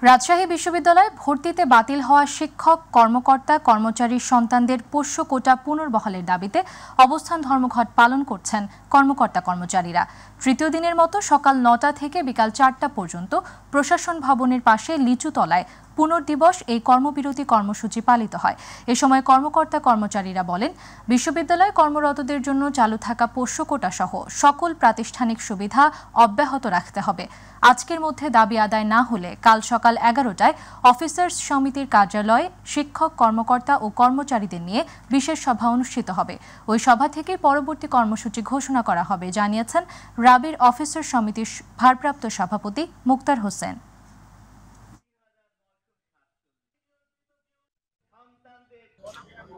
রাজশাহী বিশ্ববিদ্যালয়ে ভর্তিতে বাতিল হওয়া শিক্ষক কর্মকর্তা কর্মচারীর সন্তানদের পোষ্য কোটা পুনর্বহালের দাবিতে অবস্থান ধর্মঘট পালন করছেন কর্মকর্তা কর্মচারীরা। তৃতীয় দিনের মতো সকাল ৯টা থেকে বিকাল ৪টা পর্যন্ত প্রশাসন ভবনের পাশে লিচুতলায় পুনর্দিবস এই কর্মবিরতি কর্মসূচি পালিত হয়। এ সময় কর্মকর্তা কর্মচারীরা বলেন, বিশ্ববিদ্যালয়ে কর্মরতদের জন্য চালু থাকা পোষ্য কোটা সহ সকল প্রাতিষ্ঠানিক সুবিধা অব্যাহত রাখতে হবে। আজকের মধ্যে দাবি আদায় না হলে কাল সকাল 11টায় অফিসার্স সমিতির কার্যালয়ে শিক্ষক কর্মকর্তা ও কর্মচারীদের নিয়ে বিশেষ সভা অনুষ্ঠিত হবে। ওই সভা থেকে পরবর্তী কর্মসূচি ঘোষণা করা হবে, জানিয়েছেন রাবির অফিসার সমিতির ভারপ্রাপ্ত সভাপতি মুক্তার হোসেন।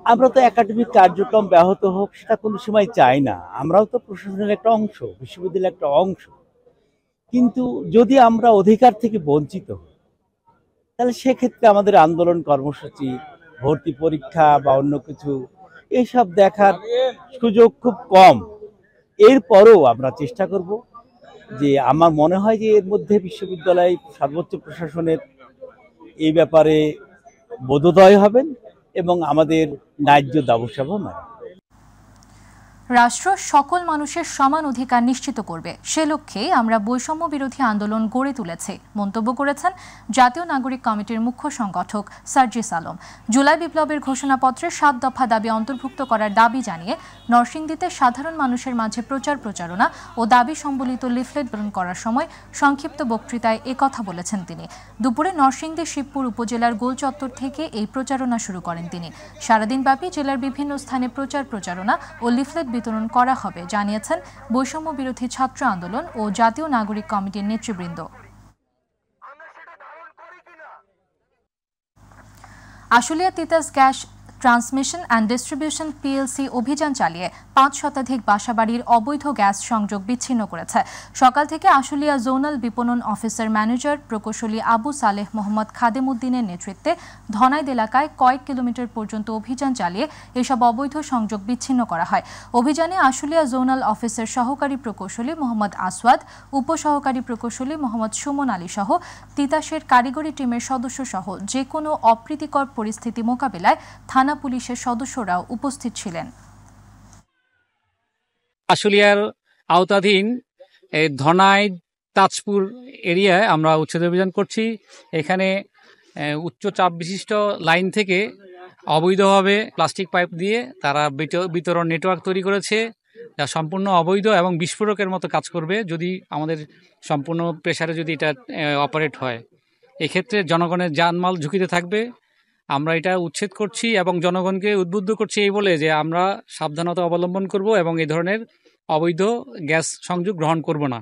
আমরা তো একাডেমিক কার্যক্রম ব্যাহত হোক সেটা কোনো সময় চাই না। আমরাও তো প্রশাসনের একটা অংশ, বিশ্ববিদ্যালয়ের একটা অংশ। কিন্তু যদি আমরা অধিকার থেকে বঞ্চিত হই তাহলে সেক্ষেত্রে আমাদের আন্দোলন কর্মসূচি, ভর্তি পরীক্ষা বা অন্য কিছু এইসব দেখার সুযোগ খুব কম। এরপরও আমরা চেষ্টা করব যে, আমার মনে হয় যে এর মধ্যে বিশ্ববিদ্যালয় সর্বোচ্চ প্রশাসনের এই ব্যাপারে বোধোদয় হবেন এবং আমাদের ন্যায্য দাবি মানে। রাষ্ট্র সকল মানুষের সমান অধিকার নিশ্চিত করবে, সে লক্ষ্যে আমরা বৈষম্য বিরোধী আন্দোলন গড়ে তুলেছি, মন্তব্য করেছেন জাতীয় নাগরিক কমিটির মুখ্য সংগঠক সার্জিস আলম। জুলাই বিপ্লবের ঘোষণাপত্রে ৭ দফা দাবি অন্তর্ভুক্ত করার দাবি জানিয়ে নরসিংদীতে সাধারণ মানুষের মাঝে প্রচারণা ও দাবি সম্বলিত লিফলেট বিতরণ করার সময় সংক্ষিপ্ত বক্তৃতায় একথা বলেছেন তিনি। দুপুরে নরসিংদী শিবপুর উপজেলার গোল চত্বর থেকে এই প্রচারণা শুরু করেন তিনি। সারাদিনব্যাপী জেলার বিভিন্ন স্থানে প্রচারণা ও লিফলেট বিতরণ করা হবে, জানিয়েছেন বৈষম্য বিরোধী ছাত্র আন্দোলন ও জাতীয় নাগরিক কমিটির নেতৃবৃন্দ। Ashulia Titas gas transmission and distribution PLC অভিযান চালিয়ে ৫ শতাধিক বাসাবাড়ির অবৈধ গ্যাস সংযোগ বিচ্ছিন্ন করেছে। সকাল থেকে আশুলিয়া জোনাল বিপণন অফিসার ম্যানেজার প্রকৌশলী আবু সালেহ মোহাম্মদ খাদেম উদ্দিনের নেতৃত্বে ধনাইদ এলাকায় কয়েক কিলোমিটার পর্যন্ত অভিযান চালিয়ে এসব অবৈধ সংযোগ বিচ্ছিন্ন করা হয়। অভিযানে আশুলিয়া জোনাল অফিসের সহকারী প্রকৌশলী মোহাম্মদ আসওয়াদ, উপসহকারী প্রকৌশলী মোহাম্মদ সুমন আলী সহ তিতাসের কারিগরি টিমের সদস্য সহ যে কোনো অপ্রীতিকর পরিস্থিতি মোকাবিলায় থানা পুলিশের সদস্যরাও উপস্থিত ছিলেন। আশুলিয়ার আওতাধীন ধনাইদ তাজপুর এরিয়ায় আমরা উচ্ছেদ অভিযান করছি। এখানে উচ্চ চাপ বিশিষ্ট লাইন থেকে অবৈধভাবে প্লাস্টিক পাইপ দিয়ে তারা বিতরণ নেটওয়ার্ক তৈরি করেছে, যা সম্পূর্ণ অবৈধ এবং বিস্ফোরকের মতো কাজ করবে যদি আমাদের সম্পূর্ণ প্রেসারে যদি এটা অপারেট হয়। এক্ষেত্রে জনগণের জানমাল ঝুঁকিতে থাকবে। আমরা এটা উচ্ছেদ করছি এবং জনগণকে উদ্বুদ্ধ করছি এই বলে যে আমরা সাবধানতা অবলম্বন করব এবং এই ধরনের অবৈধ গ্যাস সংযোগ গ্রহণ করব না।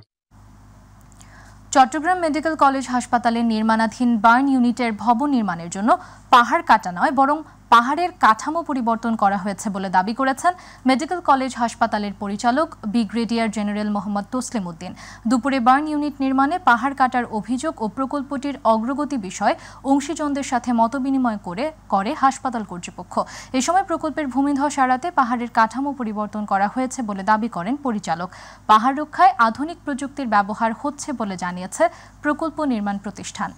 চট্টগ্রাম মেডিকেল কলেজ হাসপাতালের নির্মাণাধীন বার্ন ইউনিটের ভবন নির্মাণের জন্য পাহাড় কাটা নয়, বরং পাহাড়ের কাঠামো পরিবর্তন করা হয়েছে বলে দাবি করেছেন মেডিকেল কলেজ হাসপাতালের পরিচালক ব্রিগেডিয়ার জেনারেল মোহাম্মদ তসলিম উদ্দিন। দুপুরে বার্ন ইউনিট নির্মাণে পাহাড় কাটার অভিযোগ ও প্রকল্পটির অগ্রগতি বিষয়ে অংশীজনদের সাথে মতবিনিময় করে হাসপাতাল কর্তৃপক্ষ। এ সময় প্রকল্পের ভূমিধস এড়াতে পাহাড়ের কাঠামো পরিবর্তন করা হয়েছে বলে দাবি করেন পরিচালক। পাহাড় রক্ষায় আধুনিক প্রযুক্তির ব্যবহার হচ্ছে বলে জানিয়েছে প্রকল্প নির্মাণ প্রতিষ্ঠান।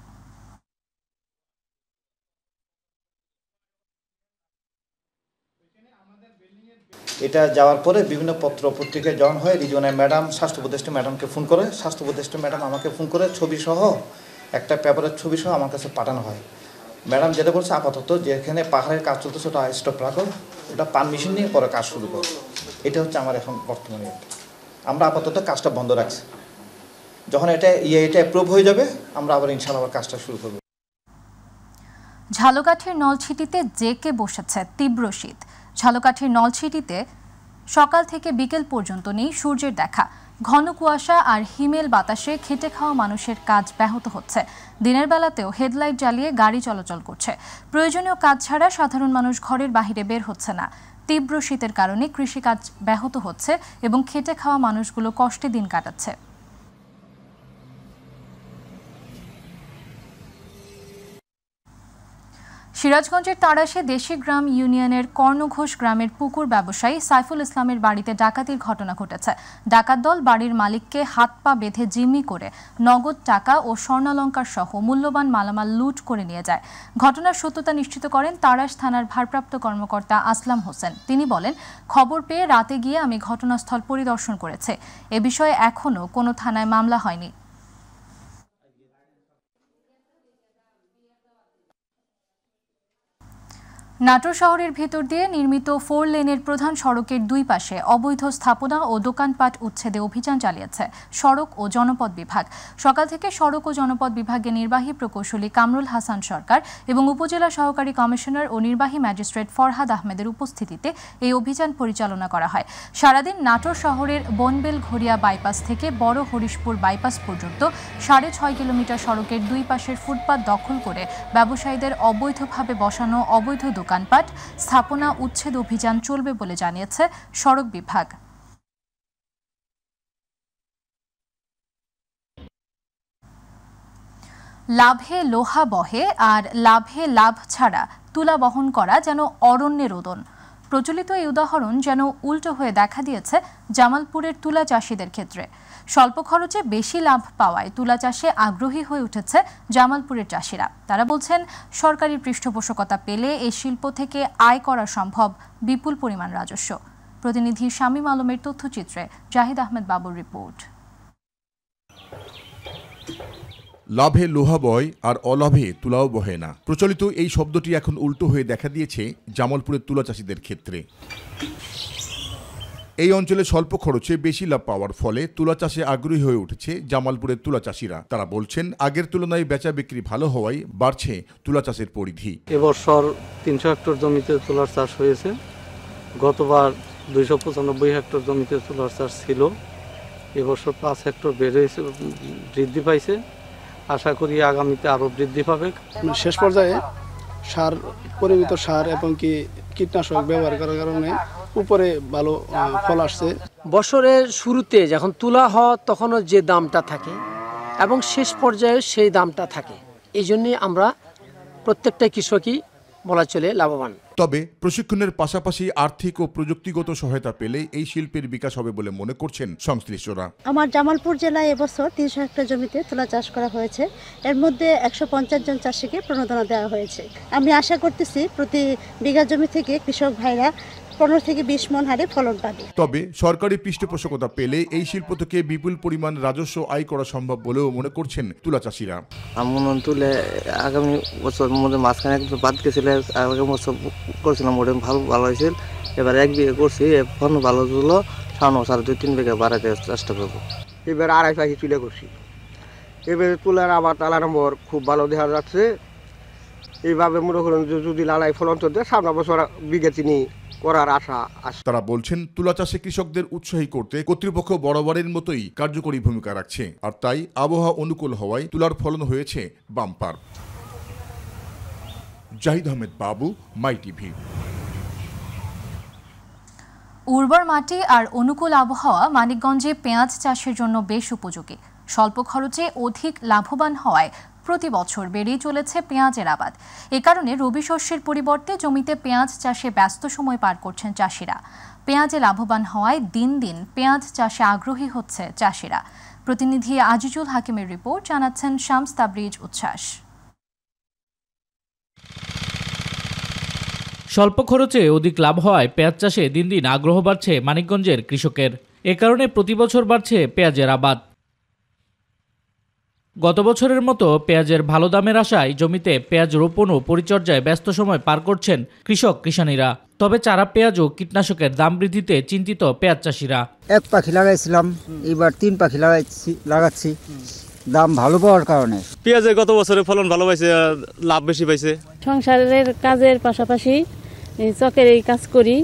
এটা যাওয়ার পরে বিভিন্ন পত্র পত্রিকায় যখন হয়, রিজওয়ানা ম্যাডাম স্বাস্থ্য উপদেষ্টা ম্যাডামকে ফোন করে, স্বাস্থ্য উপদেষ্টা ম্যাডাম আমাকে ফোন করে ছবিসহ একটা পেপারের ছবিসহ আমার কাছে পাঠানো হয়। ম্যাডাম যেটা বলছে, আপাতত যেখানে পাহাড়ের কাজ চলতেছে ওটা স্টপ রাখো, ওটা পান মেশিন নিয়ে পরে কাজ শুরু করো। এটা হচ্ছে আমার এখন বর্তমানে। আমরা আপাতত কাজটা বন্ধ রাখছি। যখন এটা অ্যাপ্রুভ হয়ে যাবে আমরা আবার ইনশাআল্লাহ কাজটা শুরু করব। ঝালকাঠির নলছিটিতে জেকে বসেছে তীব্র শীত। ঝালকাঠির নলছিটিতে সকাল থেকে বিকেল পর্যন্ত নেই সূর্যের দেখা। ঘন কুয়াশা আর হিমেল বাতাসে খেটে খাওয়া মানুষের কাজ ব্যাহত হচ্ছে। দিনের বেলাতেও হেডলাইট জ্বালিয়ে গাড়ি চলাচল করছে। প্রয়োজনীয় কাজ ছাড়া সাধারণ মানুষ ঘরের বাইরে বের হচ্ছে না। তীব্র শীতের কারণে কৃষিকাজ ব্যাহত হচ্ছে এবং খেটে খাওয়া মানুষগুলো কষ্টে দিন কাটাচ্ছে। সিরাজগঞ্জের তাড়াশে দেশি গ্রাম ইউনিয়নের কর্ণঘোষ গ্রামের পুকুর ব্যবসায়ী সাইফুল ইসলামের বাড়িতে ডাকাতির ঘটনা ঘটেছে। ডাকাত দল বাড়ির মালিককে হাত পা বেঁধে জিম্মি করে নগদ টাকা ও স্বর্ণালংকার সহ মূল্যবান মালামাল লুট করে নিয়ে যায়। ঘটনার সত্যতা নিশ্চিত করেন তাড়াশ থানার ভারপ্রাপ্ত কর্মকর্তা আসলাম হোসেন। তিনি বলেন, খবর পেয়ে রাতে গিয়ে আমি ঘটনাস্থল পরিদর্শন করেছি। এ বিষয়ে এখনও কোনো থানায় মামলা হয়নি। নাটোর শহরের ভেতর দিয়ে নির্মিত 4 লেনের প্রধান সড়কের দুই পাশে অবৈধ স্থাপনা ও দোকানপাট উচ্ছেদে অভিযান চালিয়েছে সড়ক ও জনপদ বিভাগ। সকাল থেকে সড়ক ও জনপদ বিভাগের নির্বাহী প্রকৌশলী কামরুল হাসান সরকার এবং উপজেলা সহকারী কমিশনার ও নির্বাহী ম্যাজিস্ট্রেট ফরহাদ আহমেদের উপস্থিতিতে এই অভিযান পরিচালনা করা হয়। সারাদিন নাটোর শহরের বনবেল ঘড়িয়া বাইপাস থেকে বড় হরিশপুর বাইপাস পর্যন্ত 6.5 কিলোমিটার সড়কের দুই পাশের ফুটপাত দখল করে ব্যবসায়ীদের অবৈধভাবে বসানো অবৈধ দোকানপাট স্থাপনা উচ্ছেদ অভিযান চলবে বলে জানিয়েছে সড়ক বিভাগ। লাভে লোহা বহে আর লাভে লাভ ছাড়া তুলা বহন করা যেন অরণ্যের রোদন। প্রচলিত এই উদাহরণ যেন উল্টো হয়ে দেখা দিয়েছে জামালপুরের তুলা চাষিদের ক্ষেত্রে। স্বল্প খরচে বেশি লাভ পাওয়ায় তুলা চাষে আগ্রহী হয়ে উঠেছে জামালপুরের চাষিরা। তারা বলছেন, সরকারি পৃষ্ঠপোষকতা পেলে এই শিল্প থেকে আয় করা সম্ভব বিপুল পরিমাণ রাজস্ব। প্রতিনিধি শামীম আলমের তথ্যচিত্রে জাহিদ আহমেদ বাবুর রিপোর্ট। লাভে লোহা বয় আর অলাভে তুলাও বহে না। প্রচলিত এই শব্দটি এখন উল্টো হয়ে দেখা দিয়েছে জামালপুরের তুলা চাষিদের ক্ষেত্রে। এই অঞ্চলে স্বল্প খরচে বেশি লাভ পাওয়ার ফলে তুলা চাষে আগ্রহী হয়ে উঠেছে জামালপুরের তুলা চাষিরা। তারা বলছেন, আগের তুলনায় বেচা বিক্রি ভালো হওয়ায় বাড়ছে তুলা চাষের পরিধি। এবছর 300 হেক্টর জমিতে তুলার চাষ হয়েছে। গতবার 295 হেক্টর জমিতে তুলার চাষ ছিল। এবছর 5 হেক্টর বৃদ্ধি পাইছে। আশা করি আগামীতে আরো বৃদ্ধি পাবে। শেষ পর্যায়ে সার, পরিমিত সার এবং কীটনাশক ব্যবহার করার কারণে উপরে ভালো ফল আসছে। বছরের শুরুতে যখন তুলা হয় তখনও যে দামটা থাকে এবং শেষ পর্যায়ে সেই দামটা থাকে। এই জন্যই আমরা প্রত্যেকটা কৃষকই বলা চলে লাভবান। তবে প্রশিক্ষণের পাশাপাশি আর্থিক ও প্রযুক্তিগত সহায়তা পেলে এই শিল্পের বিকাশ হবে বলে মনে করছেন সংশ্লিষ্টরা। আমার জামালপুর জেলায় এবছর 300 হেক্টর জমিতে তুলা চাষ করা হয়েছে। এর মধ্যে 150 জন চাষিকে প্রণোদনা দেওয়া হয়েছে। আমি আশা করতেছি প্রতি বিঘা জমি থেকে কৃষক ভাইরা 15 থেকে 20 মণ হারে ফলন পাবে। তবে সরকারি পৃষ্ঠপোষকতা পেলে এই শিল্প থেকে বিপুল পরিমাণ রাজস্ব আয় করা সম্ভব বলেও মনে করছেন তুলা চাষিরা। আমন তুলে আগামী বছর মধ্যে মাঝখানে বাদ গেছিল, আগামী বছর করছিলাম ওটা ভালো হয়েছে। এবার 1 বিঘা করছি, ফলন ভালো হলো। সামনে 2-3 বিঘা বাড়াতে চেষ্টা করবো। এবার 2.5 পাখি তুলে করছি। এবারে তুলার আবার তালা নম্বর খুব ভালো দেখা যাচ্ছে। এইভাবে মনে করেন যদি লালাই ফলন তো দেয়, সামনে বছর বিঘা 3 করার আশা আছে। তারা বলছেন, তুলা চাষে কৃষকদের উৎসাহী করতে কর্তৃপক্ষ বরাবরের মতোই কার্যকরী ভূমিকা রাখছে। আর তাই আবহাওয়া অনুকূল হওয়ায় তুলার ফলন হয়েছে বাম্পার। জাহিদ আহমেদ বাবু, মাই টিভি। উর্বর মাটি আর অনুকূল আবহাওয়া মানিকগঞ্জে পেঁয়াজ চাষের জন্য বেশ উপযোগী। স্বল্প খরচে অধিক লাভবান হওয়ায় প্রতি বছর বেড়েই চলেছে পেঁয়াজের আবাদ। এ কারণে রবি শস্যের পরিবর্তে জমিতে পেঁয়াজ চাষে ব্যস্ত সময় পার করছেন চাষিরা। পেঁয়াজে লাভবান হওয়ায় দিন দিন পেঁয়াজ চাষে আগ্রহী হচ্ছে চাষিরা। প্রতিনিধি আজিজুল হাকিমের রিপোর্ট, জানাচ্ছেন শামস তাবরিজ উচ্ছ্বাস। স্বল্প খরচে অধিক লাভ হওয়ায় পেঁয়াজ চাষে দিন দিন আগ্রহ বাড়ছে মানিকগঞ্জের কৃষকের। এ কারণে প্রতি বছর বাড়ছে পেঁয়াজের আবাদ। গত বছরের মতো পেঁয়াজের ভালো দামের আশায় জমিতে পেঁয়াজ রোপণ ও পরিচর্যায় ব্যস্ত সময় পার করছেন কৃষানীরা। তবে চারা পেঁয়াজ ও কীটনাশকের দাম বৃদ্ধিতে চিন্তিত পেঁয়াজ চাষিরা। 1 পাখি লাগাইছিলাম, এবার 3 পাখি লাগাচ্ছি। দাম ভালো পাওয়ার কারণে পেঁয়াজের গত বছরের ফলন ভালো পাইছে, লাভ বেশি পাইছে। সংসারের কাজের পাশাপাশি চকের এই কাজ করি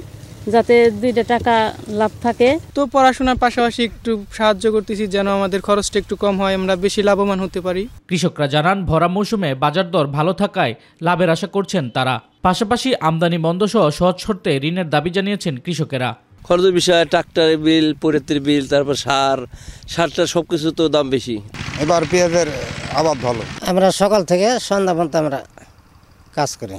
যাতে 2 টাকা লাভ থাকে। তো পড়াশোনার পাশাপাশি একটু সাহায্য করতেছি যেন আমাদের খরচটা একটু কম হয়, আমরা বেশি লাভবান হতে পারি। কৃষকরা জানান, ভরা মৌসুমে বাজার দর ভালো থাকায় লাভের আশা করছেন তারা। পাশাপাশি আমদানি বন্ধ সহ সহজ শর্তে ঋণের দাবি জানিয়েছেন কৃষকেরা। খরচের বিষয়ে ট্রাক্টরের বিল, পরিত্রের বিল, তারপর সারটা সবকিছু তো দাম বেশি। এবার পেঁয়াজের আবাদ ভালো। আমরা সকাল থেকে সন্ধ্যা পর্যন্ত আমরা কাজ করি।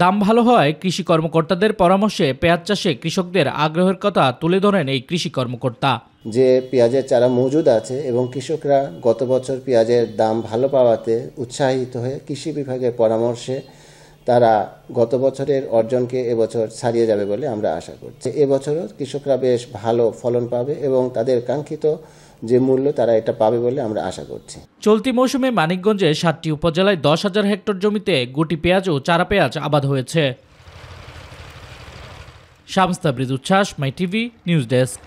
দাম ভালো হওয়ায় কৃষি কর্মকর্তাদের পরামর্শে পেঁয়াজ চাষে কৃষকদের আগ্রহের কথা তুলে ধরেন এই কৃষি কর্মকর্তা। যে পেঁয়াজের চারা মজুদ আছে এবং কৃষকরা গত বছর পেঁয়াজের দাম ভালো পাওয়াতে উৎসাহিত হয়ে কৃষি বিভাগের পরামর্শে তারা গত বছরের অর্জনকে এবছর ছাড়িয়ে যাবে বলে আমরা আশা করছি। এবছরও কৃষকরা বেশ ভালো ফলন পাবে এবং তাদের কাঙ্ক্ষিত যে মূল্য তারা এটা পাবে বলে আমরা আশা করছি। চলতি মৌসুমে মানিকগঞ্জে ৭টি উপজেলায় ১০,০০০ হেক্টর জমিতে গুটি পেঁয়াজ ও চারা পেঁয়াজ আবাদ হয়েছে। শামস তাবরিজ উচ্ছ্বাস, মাই টিভি নিউজ ডেস্ক।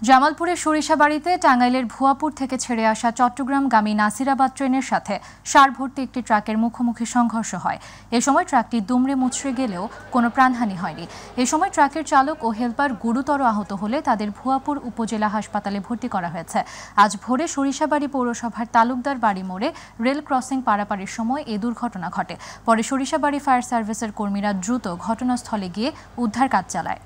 জামালপুরের সরিষাবাড়িতে টাঙ্গাইলের ভুয়াপুর থেকে ছেড়ে আসা চট্টগ্রামগামী নাসিরাবাদ ট্রেনের সাথে সার ভর্তি একটি ট্রাকের মুখোমুখি সংঘর্ষ হয়। এ সময় ট্রাকটি দুমড়ে মুচড়ে গেলেও কোনো প্রাণহানি হয়নি। এ সময় ট্রাকের চালক ও হেলপার গুরুতর আহত হলে তাদের ভুয়াপুর উপজেলা হাসপাতালে ভর্তি করা হয়েছে। আজ ভোরে সরিষাবাড়ি পৌরসভার তালুকদার বাড়ি মোড়ে রেল ক্রসিং পারাপারের সময় এ দুর্ঘটনা ঘটে। পরে সরিষাবাড়ি ফায়ার সার্ভিসের কর্মীরা দ্রুত ঘটনাস্থলে গিয়ে উদ্ধার কাজ চালায়।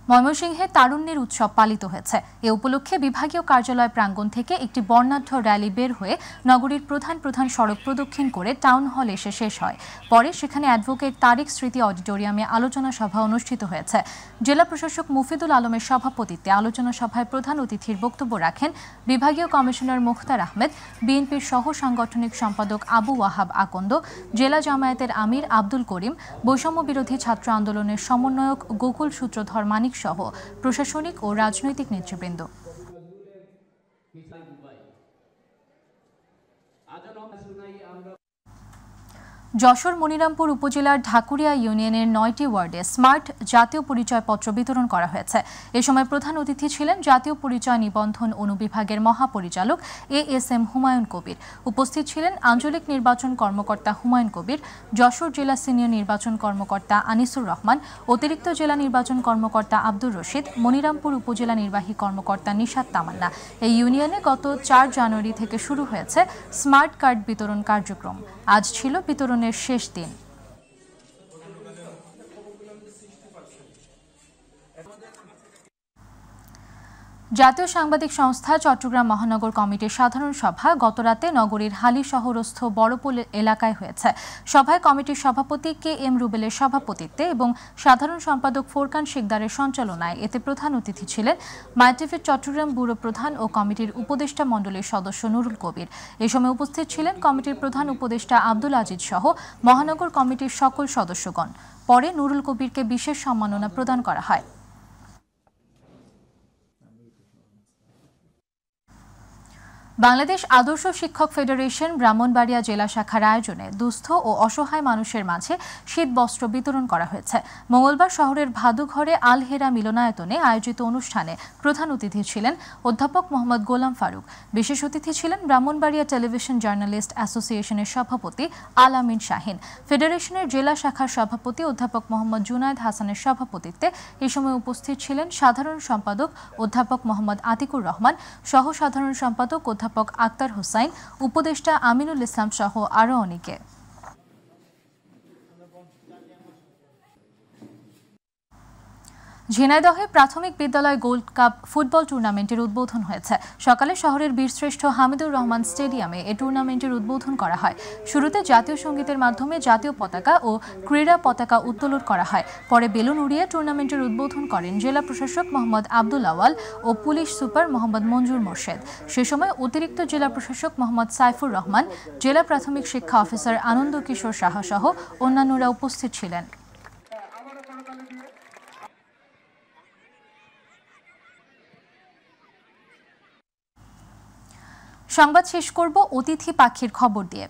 ময়মনসিংহে তারুণ্যের উৎসব পালিত হয়েছে। এ উপলক্ষে বিভাগীয় কার্যালয় প্রাঙ্গণ থেকে একটি বর্ণাঢ্য র্যালি বের হয়ে নগরীর প্রধান সড়ক প্রদক্ষিণ করে টাউন হল এসে শেষ হয়। পরে সেখানে অ্যাডভোকেট তারিক স্মৃতি অডিটোরিয়ামে আলোচনা সভা অনুষ্ঠিত হয়েছে। জেলা প্রশাসক মুফিদুল আলমের সভাপতিত্বে আলোচনা সভায় প্রধান অতিথির বক্তব্য রাখেন বিভাগীয় কমিশনার মুখতার আহমেদ, বিএনপির সহ সাংগঠনিক সম্পাদক আবু ওয়াহাব আকন্দ, জেলা জামায়াতের আমির আব্দুল করিম, বৈষম্য বিরোধী ছাত্র আন্দোলনের সমন্বয়ক গোকুল সূত্রধর মানিক সহ প্রশাসনিক ও রাজনৈতিক নেতৃবৃন্দ। যশোর মনিরামপুর উপজেলার ঢাকুরিয়া ইউনিয়নের ৯টি ওয়ার্ডে স্মার্ট জাতীয় পরিচয়পত্র বিতরণ করা হয়েছে। এ সময় প্রধান অতিথি ছিলেন জাতীয় পরিচয় নিবন্ধন অনুবিভাগের মহাপরিচালক ASM হুমায়ুন কবির। উপস্থিত ছিলেন আঞ্চলিক নির্বাচন কর্মকর্তা হুমায়ুন কবির, যশোর জেলা সিনিয়র নির্বাচন কর্মকর্তা আনিসুর রহমান, অতিরিক্ত জেলা নির্বাচন কর্মকর্তা আব্দুর রশিদ, মনিরামপুর উপজেলা নির্বাহী কর্মকর্তা নিশাত তামান্না। এই ইউনিয়নে গত ৪ জানুয়ারি থেকে শুরু হয়েছে স্মার্ট কার্ড বিতরণ কার্যক্রম। আজ ছিল বিতরণের শেষ দিন। জাতীয় সাংবাদিক সংস্থা চট্টগ্রাম মহানগর কমিটির সাধারণ সভা গতরাতে নগরীর হালি শহরস্থ বড়পোল এলাকায় হয়েছে। সভায় কমিটির সভাপতি KM রুবেলের সভাপতিত্বে এবং সাধারণ সম্পাদক ফোরকান শিকদারের সঞ্চালনায় এতে প্রধান অতিথি ছিলেন মাইটিভির চট্টগ্রাম ব্যুরো প্রধান ও কমিটির উপদেষ্টা মণ্ডলীর সদস্য নুরুল কবির। এ সময় উপস্থিত ছিলেন কমিটির প্রধান উপদেষ্টা আব্দুল আজিজ সহ মহানগর কমিটির সকল সদস্যগণ। পরে নুরুল কবিরকে বিশেষ সম্মাননা প্রদান করা হয়। বাংলাদেশ আদর্শ শিক্ষক ফেডারেশন ব্রাহ্মণবাড়িয়া জেলা শাখার আয়োজনে দুস্থ ও অসহায় মানুষের মাঝে শীত বস্ত্র বিতরণ করা হয়েছে। মঙ্গলবার শহরের ভাদুঘরে আল হেরা মিলনায়তনে আয়োজিত অনুষ্ঠানে প্রধান অতিথি ছিলেন অধ্যাপক মোহাম্মদ গোলাম ফারুক। বিশেষ অতিথি ছিলেন ব্রাহ্মণবাড়িয়া টেলিভিশন জার্নালিস্ট অ্যাসোসিয়েশনের সভাপতি আল আমিন শাহিন। ফেডারেশনের জেলা শাখার সভাপতি অধ্যাপক মোহাম্মদ জুনায়েদ হাসানের সভাপতিত্বে এ সময় উপস্থিত ছিলেন সাধারণ সম্পাদক অধ্যাপক মোহাম্মদ আতিকুর রহমান, সহ সাধারণ সম্পাদক অধ্যাপক আক্তার হোসাইন, উপদেষ্টা আমিনুল ইসলাম সহ আরও অনেকে। ঝিনাইদহে প্রাথমিক বিদ্যালয় গোল্ড কাপ ফুটবল টুর্নামেন্টের উদ্বোধন হয়েছে। সকালে শহরের বীরশ্রেষ্ঠ হামিদুর রহমান স্টেডিয়ামে এ টুর্নামেন্টের উদ্বোধন করা হয়। শুরুতে জাতীয় সঙ্গীতের মাধ্যমে জাতীয় পতাকা ও ক্রীড়া পতাকা উত্তোলন করা হয়। পরে বেলুন উড়িয়ে টুর্নামেন্টের উদ্বোধন করেন জেলা প্রশাসক মোহাম্মদ আব্দুল আওয়াল ও পুলিশ সুপার মোহাম্মদ মঞ্জুর মোর্শেদ। সে সময় অতিরিক্ত জেলা প্রশাসক মোহাম্মদ সাইফুর রহমান, জেলা প্রাথমিক শিক্ষা অফিসার আনন্দ কিশোর সাহা সহ অন্যান্যরা উপস্থিত ছিলেন। সংবাদ শেষ করব অতিথি পাখির খবর দিয়ে।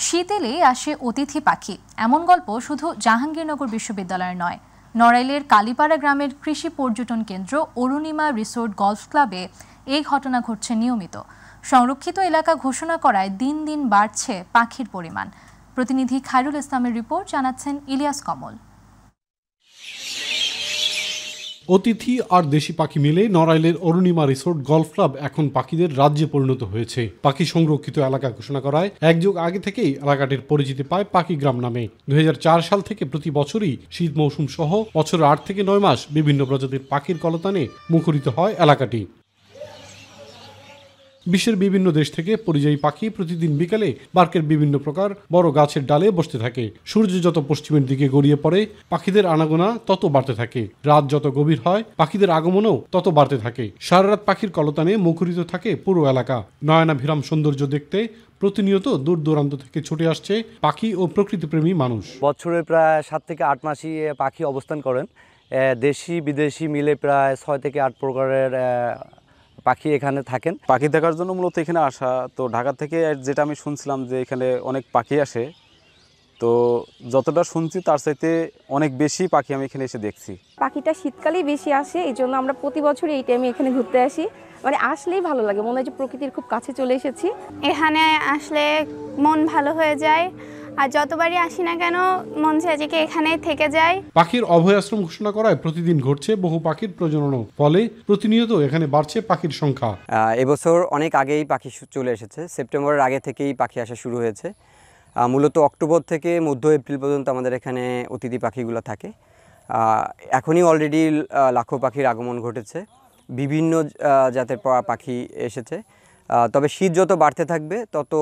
শীত এলেই আসে অতিথি পাখি, এমন গল্প শুধু জাহাঙ্গীরনগর বিশ্ববিদ্যালয়ের নয়। নড়াইলের কালীপাড়া গ্রামের কৃষি পর্যটন কেন্দ্র অরুণিমা রিসোর্ট গলফ ক্লাবে এই ঘটনা ঘটছে নিয়মিত। সংরক্ষিত এলাকা ঘোষণা করায় দিন দিন বাড়ছে পাখির পরিমাণ। প্রতিনিধি খায়রুল ইসলামের রিপোর্ট, জানাচ্ছেন ইলিয়াস কমল। অতিথি আর দেশি পাখি মিলে নড়াইলের অরুণিমা রিসোর্ট গলফ ক্লাব এখন পাখিদের রাজ্যে পরিণত হয়েছে। পাখি সংরক্ষিত এলাকা ঘোষণা করায় এক যুগ আগে থেকেই এলাকাটির পরিচিতি পায় পাখি গ্রাম নামে। 2004 সাল থেকে প্রতি বছরই শীত মৌসুম সহ বছরের 8 থেকে 9 মাস বিভিন্ন প্রজাতির পাখির কলতানে মুখরিত হয় এলাকাটি। বিশ্বের বিভিন্ন দেশ থেকে পরিযায়ী পাখি প্রতিদিন বিকালে পার্কের বিভিন্ন প্রকার বড় গাছের ডালে বসতে থাকে। সূর্য যত পশ্চিমের দিকে গড়িয়ে পড়ে পাখিদের আনাগোনা তত বাড়তে থাকে। রাত যত গভীর হয় পাখিদের আগমনও তত বাড়তে থাকে। সারা রাত পাখির কলতানে মুখরিত থাকে পুরো এলাকা। নয়নাভিরাম সৌন্দর্য দেখতে প্রতিনিয়ত দূর দূরান্ত থেকে ছুটে আসছে পাখি ও প্রকৃতিপ্রেমী মানুষ। বছরে প্রায় 7 থেকে 8 মাসই পাখি অবস্থান করেন। দেশি বিদেশি মিলে প্রায় 6 থেকে 8 প্রকারের পাখি এখানে থাকেন। পাখি দেখার জন্য মূলত এখানে আসা। তো ঢাকা থেকে যেটা আমি শুনছিলাম যে এখানে অনেক পাখি আসে, তো যতটা শুনছি তার চাইতে অনেক বেশি পাখি আমি এখানে এসে দেখছি। পাখিটা শীতকালেই বেশি আসে, এই জন্য আমরা প্রতি বছরই এই টাইমে এখানে ঘুরতে আসি। মানে আসলেই ভালো লাগে, মনে হয় যে প্রকৃতির খুব কাছে চলে এসেছি। এখানে আসলে মন ভালো হয়ে যায়, আর যতবারই আসি না কেন মন চায় যে এখানেই থেকে যায়। পাখির অভয়াশ্রম ঘোষণা করায় প্রতিদিন ঘটছে বহু পাখির প্রজনন, ফলে প্রতিনিয়ত এখানে বাড়ছে পাখির সংখ্যা। এবছর অনেক আগেই পাখি চলে এসেছে, সেপ্টেম্বরের আগে থেকেই পাখি আসা শুরু হয়েছে। মূলত অক্টোবর থেকে মধ্য এপ্রিল পর্যন্ত আমাদের এখানে অতিথি পাখিগুলো থাকে। এখনই অলরেডি লাখো পাখির আগমন ঘটেছে, বিভিন্ন জাতের পাখি এসেছে। তবে শীত যত বাড়তে থাকবে তত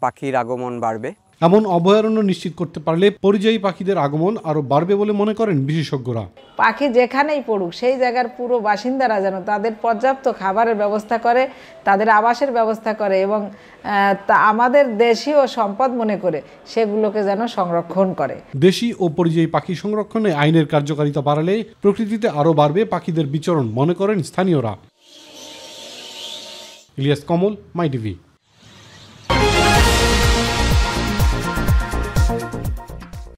পাখির আগমন বাড়বে। এমন অভয়ারণ্য নিশ্চিত করতে পারলে পরিযায়ী পাখিদের আগমন আরো বাড়বে বলে মনে করেন বিশেষজ্ঞরা। পাখি যেখানেই পড়ুক সেই জায়গার পুরো বাসিন্দারা যেন তাদের পর্যাপ্ত খাবারের ব্যবস্থা করে, তাদের আবাসের ব্যবস্থা করে এবং আমাদের দেশীয় সম্পদ মনে করে সেগুলোকে যেন সংরক্ষণ করে। দেশি ও পরিযায়ী পাখি সংরক্ষণে আইনের কার্যকারিতা বাড়ালে প্রকৃতিতে আরো বাড়বে পাখিদের বিচরণ, মনে করেন স্থানীয়রা। ইলিয়াস কমল, মাই টিভি।